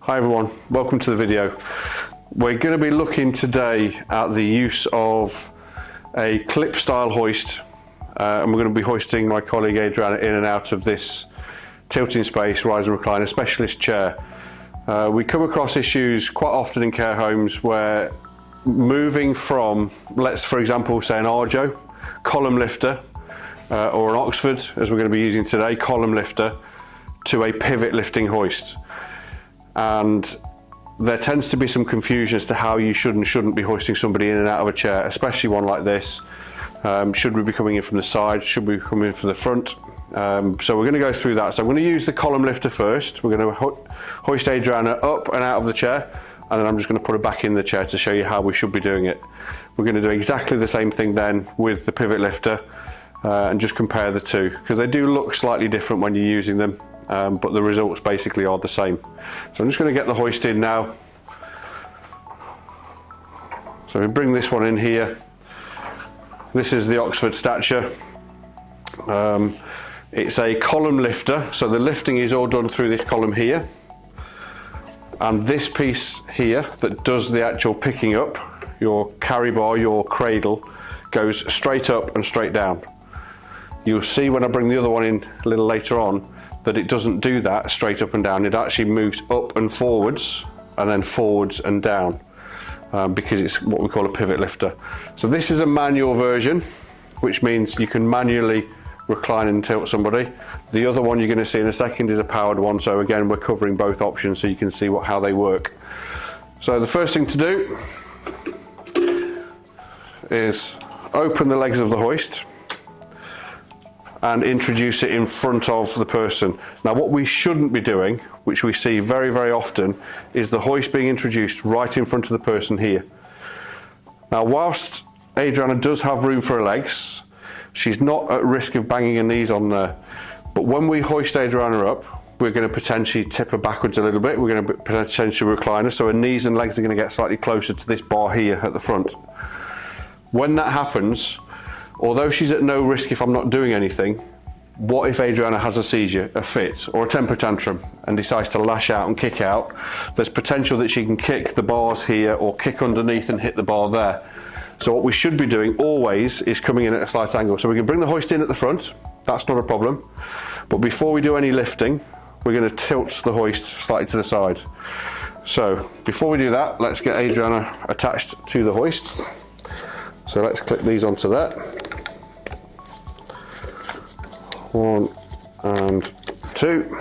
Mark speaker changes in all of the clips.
Speaker 1: Hi everyone, welcome to the video. We're going to be looking today at the use of a clip style hoist and we're going to be hoisting my colleague Adriana in and out of this tilting space, rise and recliner specialist chair. We come across issues quite often in care homes where moving from, let's for example say an Arjo column lifter or an Oxford, as we're going to be using today, column lifter, to a pivot lifting hoist. And there tends to be some confusion as to how you should and shouldn't be hoisting somebody in and out of a chair, especially one like this. Should we be coming in from the side? Should we be coming in from the front? So we're going to go through that. So I'm going to use the column lifter first. We're going to hoist Adriana up and out of the chair, and then I'm just going to put her back in the chair to show you how we should be doing it. We're going to do exactly the same thing then with the pivot lifter and just compare the two, because they do look slightly different when you're using them. But the results basically are the same. So I'm just going to get the hoist in now. So we bring this one in here. This is the Oxford Stature. It's a column lifter, so the lifting is all done through this column here. And this piece here that does the actual picking up, your carry bar, your cradle, goes straight up and straight down. You'll see when I bring the other one in a little later on that it doesn't do that straight up and down. It actually moves up and forwards and then forwards and down because it's what we call a pivot lifter. So this is a manual version, which means you can manually recline and tilt somebody. The other one you're going to see in a second is a powered one. So again, we're covering both options so you can see how they work. So the first thing to do is open the legs of the hoist and introduce it in front of the person. Now what we shouldn't be doing, which we see very, very often, is the hoist being introduced right in front of the person here. Now whilst Adriana does have room for her legs, she's not at risk of banging her knees on there. But when we hoist Adriana up, we're going to potentially tip her backwards a little bit. We're going to potentially recline her, so her knees and legs are going to get slightly closer to this bar here at the front. When that happens, although she's at no risk if I'm not doing anything, what if Adriana has a seizure, a fit, or a temper tantrum and decides to lash out and kick out? There's potential that she can kick the bars here or kick underneath and hit the bar there. So what we should be doing always is coming in at a slight angle. So we can bring the hoist in at the front, that's not a problem. But before we do any lifting, we're going to tilt the hoist slightly to the side. So before we do that, let's get Adriana attached to the hoist. So let's clip these onto that. 1 and 2.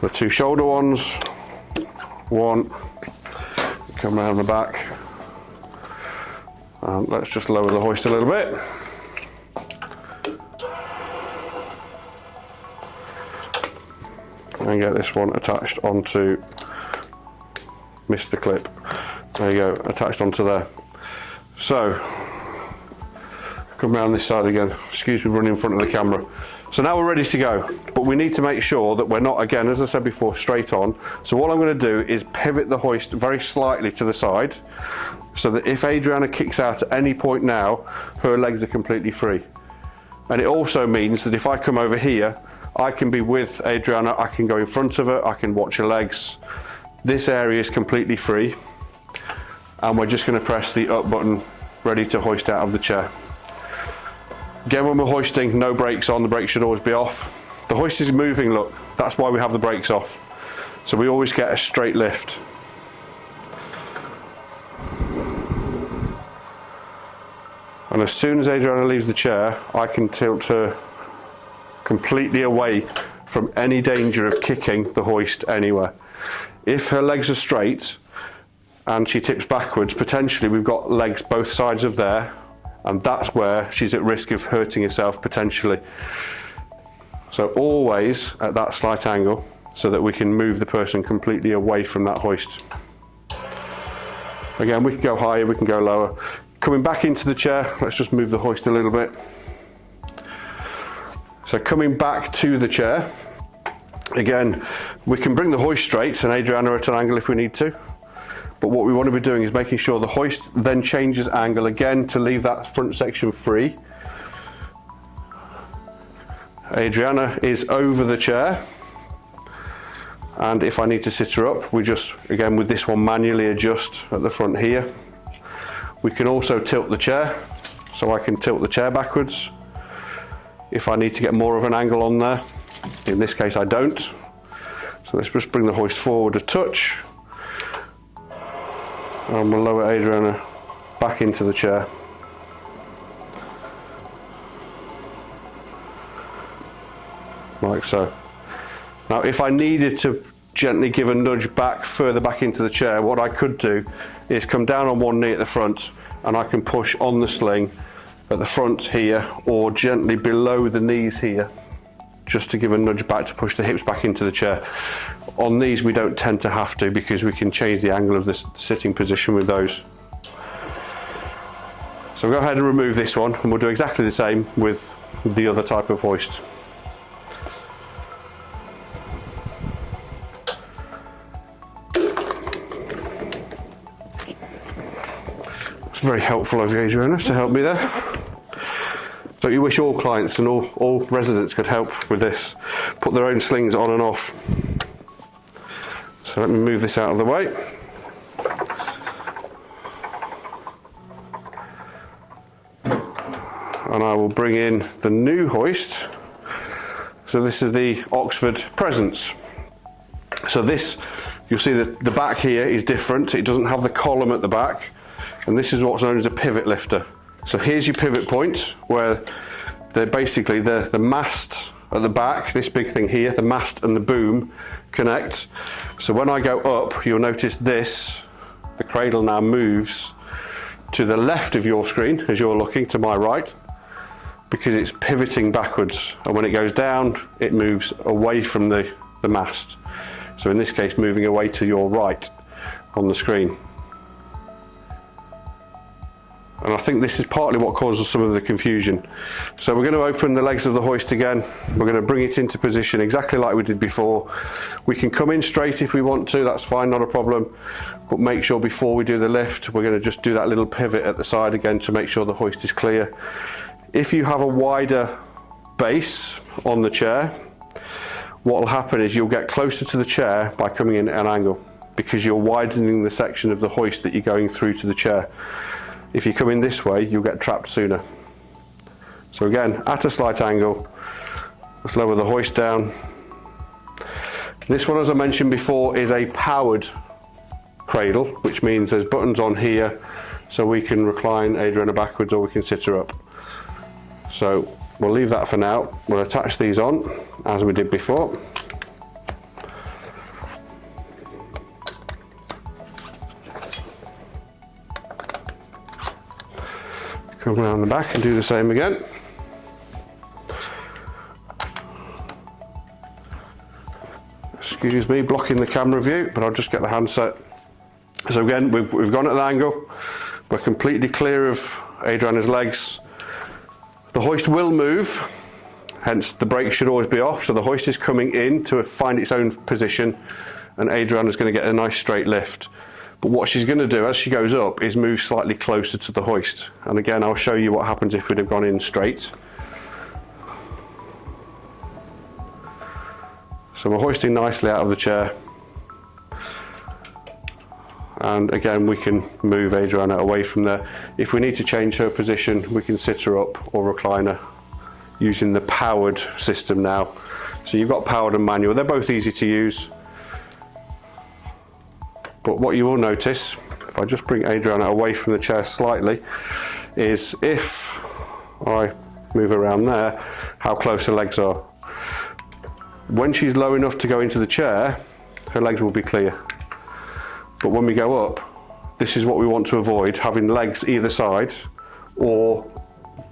Speaker 1: The two shoulder ones. 1. Come around the back. And let's just lower the hoist a little bit. And get this one attached onto, missed the clip. There you go, attached onto there. So, come around this side again. Excuse me running in front of the camera. So now we're ready to go, but we need to make sure that we're not, again, as I said before, straight on. So what I'm going to do is pivot the hoist very slightly to the side, so that if Adriana kicks out at any point now, her legs are completely free. And it also means that if I come over here, I can be with Adriana, I can go in front of her, I can watch her legs. This area is completely free. And we're just going to press the up button, ready to hoist out of the chair. Again, when we're hoisting, no brakes on, the brakes should always be off. The hoist is moving, look, that's why we have the brakes off. So we always get a straight lift. And as soon as Adriana leaves the chair, I can tilt her completely away from any danger of kicking the hoist anywhere. If her legs are straight and she tips backwards, potentially we've got legs both sides of there, and that's where she's at risk of hurting herself potentially. So always at that slight angle so that we can move the person completely away from that hoist. Again, we can go higher, we can go lower. Coming back into the chair, let's just move the hoist a little bit. So coming back to the chair, again, we can bring the hoist straight and Adriana at an angle if we need to. But what we want to be doing is making sure the hoist then changes angle again to leave that front section free. Adriana is over the chair And if I need to sit her up, we just, again with this one, manually adjust at the front here. We can also tilt the chair, so I can tilt the chair backwards if I need to get more of an angle on there. In this case I don't. So let's just bring the hoist forward a touch. And we'll lower Adriana back into the chair. Like so. Now if I needed to gently give a nudge back, further back into the chair, what I could do is come down on one knee at the front, and I can push on the sling at the front here, or gently below the knees here, just to give a nudge back to push the hips back into the chair. On these we don't tend to have to, because we can change the angle of the sitting position with those. So we'll go ahead and remove this one, and we'll do exactly the same with the other type of hoist. Very helpful of you, Adriana, to help me there. Don't you wish all clients and all residents could help with this, put their own slings on and off? So let me move this out of the way. And I will bring in the new hoist. So this is the Oxford Presence. So this, you'll see that the back here is different. It doesn't have the column at the back. And this is what's known as a pivot lifter. So here's your pivot point, where they're basically the mast at the back, this big thing here, the mast and the boom connect. So when I go up, you'll notice this, the cradle now moves to the left of your screen as you're looking, to my right, because it's pivoting backwards. And when it goes down, it moves away from the mast. So in this case, moving away to your right on the screen. And I think this is partly what causes some of the confusion. So we're going to open the legs of the hoist again. We're going to bring it into position exactly like we did before. We can come in straight if we want to, that's fine, not a problem. But make sure before we do the lift, we're going to just do that little pivot at the side again to make sure the hoist is clear. If you have a wider base on the chair, what will happen is you'll get closer to the chair by coming in at an angle, because you're widening the section of the hoist that you're going through to the chair. If you come in this way, you'll get trapped sooner. So again, at a slight angle, let's lower the hoist down. This one, as I mentioned before, is a powered cradle, which means there's buttons on here, so we can recline Adriana backwards or we can sit her up. So we'll leave that for now. We'll attach these on, as we did before. Come around the back and do the same again. Excuse me, blocking the camera view, but I'll just get the handset. So again, we've gone at an angle. We're completely clear of Adriana's legs. The hoist will move, hence the brakes should always be off. So the hoist is coming in to find its own position, and Adriana's going to get a nice straight lift. But what she's going to do as she goes up is move slightly closer to the hoist. And again, I'll show you what happens if we'd have gone in straight. So we're hoisting nicely out of the chair. And again, we can move Adriana away from there. If we need to change her position, we can sit her up or recline her using the powered system now. So you've got powered and manual. They're both easy to use. But what you will notice, if I just bring Adriana away from the chair slightly, is if I move around there, how close her legs are. When she's low enough to go into the chair, her legs will be clear. But when we go up, this is what we want to avoid, having legs either side, or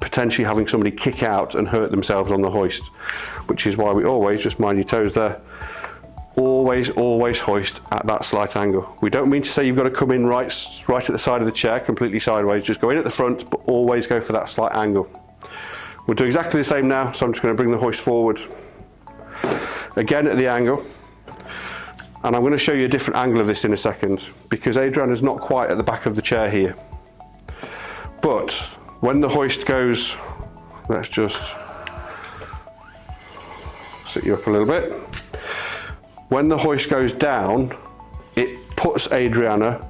Speaker 1: potentially having somebody kick out and hurt themselves on the hoist, which is why we always, just mind your toes there, always hoist at that slight angle. We don't mean to say you've got to come in right at the side of the chair, completely sideways. Just go in at the front, but always go for that slight angle. We'll do exactly the same now, so I'm just going to bring the hoist forward. Again at the angle. And I'm going to show you a different angle of this in a second, because Adriana's not quite at the back of the chair here. But when the hoist goes, let's just sit you up a little bit. when the hoist goes down, it puts Adriana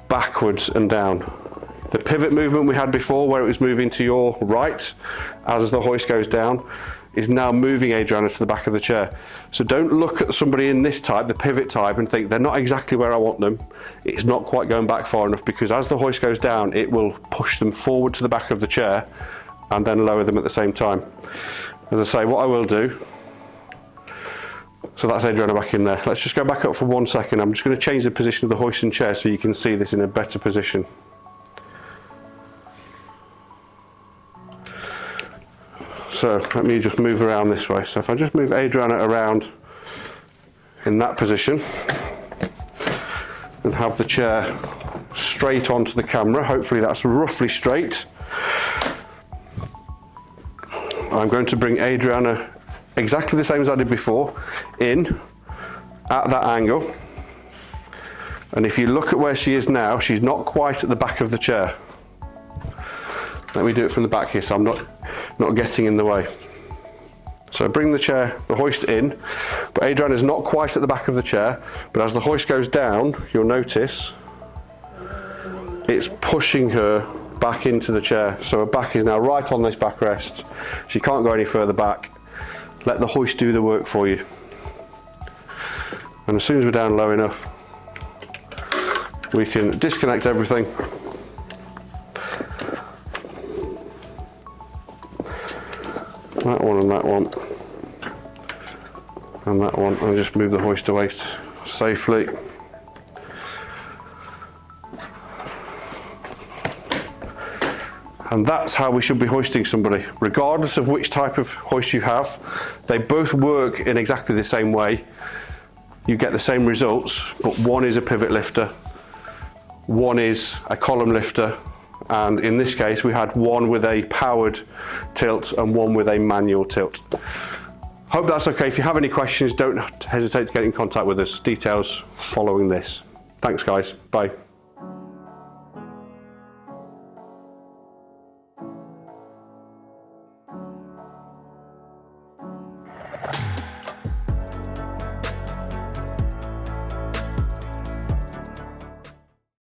Speaker 1: backwards and down. The pivot movement we had before, where it was moving to your right as the hoist goes down, is now moving Adriana to the back of the chair. So don't look at somebody in this type, the pivot type, and think they're not exactly where I want them. It's not quite going back far enough, because as the hoist goes down, it will push them forward to the back of the chair and then lower them at the same time. As I say, what I will do, so that's Adriana back in there. Let's just go back up for 1 second. I'm just going to change the position of the hoisting chair so you can see this in a better position. So let me just move around this way. So if I just move Adriana around in that position and have the chair straight onto the camera, hopefully that's roughly straight. I'm going to bring Adriana exactly the same as I did before, in at that angle. And if you look at where she is now, she's not quite at the back of the chair. Let me do it from the back here so I'm not getting in the way. So bring the chair, the hoist in, but Adriana's not quite at the back of the chair, but as the hoist goes down, you'll notice it's pushing her back into the chair. So her back is now right on this backrest. She can't go any further back. Let the hoist do the work for you. And as soon as we're down low enough, we can disconnect everything. That one and that one. And that one. And just move the hoist away safely. And that's how we should be hoisting somebody. Regardless of which type of hoist you have, they both work in exactly the same way. You get the same results, but one is a pivot lifter, one is a column lifter, and in this case we had one with a powered tilt and one with a manual tilt. Hope that's okay. If you have any questions, don't hesitate to get in contact with us. Details following this. Thanks guys, bye.